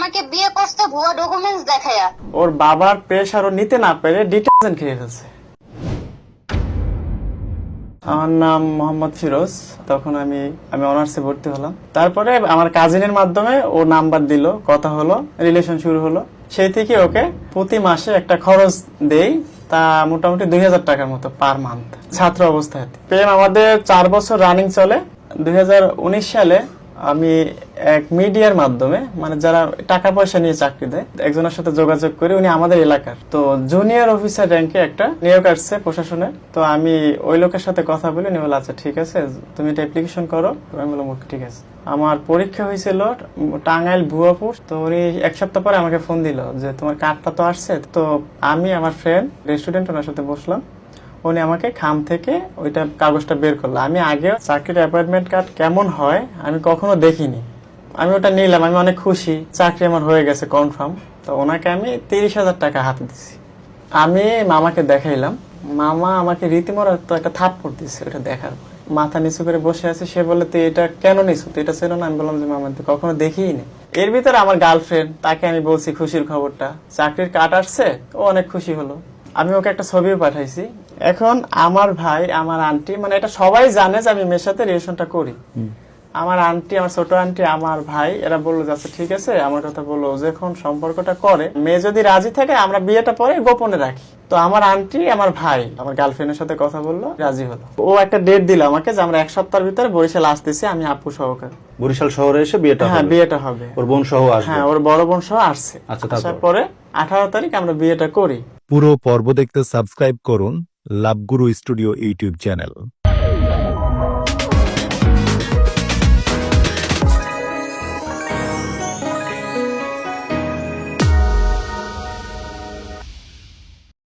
আমাকে বিয়ে করতে ভুয়া ডকুমেন্টস দেখায়া। ওর বাবার প্রেশার ও নিতে না পেরে ডিটারজেন্ট খেয়ে ফেলছে। আমার নাম মোহাম্মদ ফিরোজ। তখন আমি অনার্সে ভর্তি হলাম। তারপরে আমার কাজিনের মাধ্যমে ও নাম্বার দিল, কথা হলো, রিলেশন শুরু হলো। সেই থেকে ওকে প্রতি মাসে একটা খরচ দেই, তা মোটামুটি 2000 টাকার মতো পার মান্থ, ছাত্র অবস্থায়। প্রেম আমাদের 4 বছর রানিং চলে। 2019 সালে আমি এক মিডিয়ার মাধ্যমে, মানে যারা টাকা পয়সা নিয়ে চাকরি দেয়, একজনের সাথে যোগাযোগ করি। উনি আমাদের এলাকার, তো জুনিয়র অফিসার র্যাঙ্কে একটা নিয়োগ আসছে প্রশাসনের। তো আমি ওই লোকের সাথে কথা বলি, উনি বলে আচ্ছা ঠিক আছে, তুমি এটা অ্যাপ্লিকেশন করো। আমি বললাম ঠিক আছে। আমার পরীক্ষা হয়েছিল টাঙ্গাইল ভুয়াপুর। তো উনি 1 সপ্তাহ পরে আমাকে ফোন দিল যে তোমার কার্ডটা তো আসছে। তো আমি আমার ফ্রেন্ড রেস্টুরেন্ট, ওনার সাথে বসলাম। উনি আমাকে খাম থেকে ওইটা কাগজটা বের করলো। আমি আগে চাকরির অ্যাপয়েন্টমেন্ট কার্ড কেমন হয় আমি কখনো দেখিনি। আমি ওটা নিলাম, আমি অনেক খুশি, চাকরি আমার হয়ে গেছে কনফার্ম। তো ওনাকে আমি 30,000 টাকা হাতে দিছি। আমি মামাকে দেখাইলাম, মামা আমাকে রীতিমতো তো একটা থাপ্পড় দিচ্ছে। ওটা দেখার পরে মাথা নিচু করে বসে আছে। সে বলে তুই এটা কেন নিছু, তুই এটা ছিল না? আমি বললাম যে মামা তুই কখনো দেখিই নি। এর ভিতরে আমার গার্লফ্রেন্ড, তাকে আমি বলছি খুশির খবরটা, চাকরির কার্ড আসছে। ও অনেক খুশি হলো। আমি ওকে একটা ছবিও পাঠাইছি। এখন আমার ভাই, আমার আন্টি, মানে এটা সবাই জানে যে আমি মেয়ের সাথে রিলেশনটা করি। আমার আন্টি, আমার ছোট আন্টি, আমার ভাই, এরা বললো যে আচ্ছা ঠিক আছে, আমার কথা বললো, যখন সম্পর্কটা করে মেয়ে যদি রাজি থাকে আমরা বিয়েটা পরে গোপনে রাখি। তো আমার আন্টি, আমার ভাই, আমার গার্লফ্রেন্ডের সাথে কথা বললো, রাজি হলো। ও একটা ডেট দিল আমাকে যে আমরা 1 সপ্তাহের ভিতরে বরিশাল আসতেছি, আমি আপু সহকারে। বরিশাল শহরে এসে বিয়েটা হবে? হ্যাঁ, বিয়েটা হবে। ওর বোন সহ আসবে? হ্যাঁ, ওর বড় বোন সহ আসছে। আচ্ছা, আসার পরে 18 তারিখ আমরা বিয়েটা করি। পুরো পর্ব দেখতে সাবস্ক্রাইব করুন লাভগুরু স্টুডিও ইউটিউব চ্যানেল।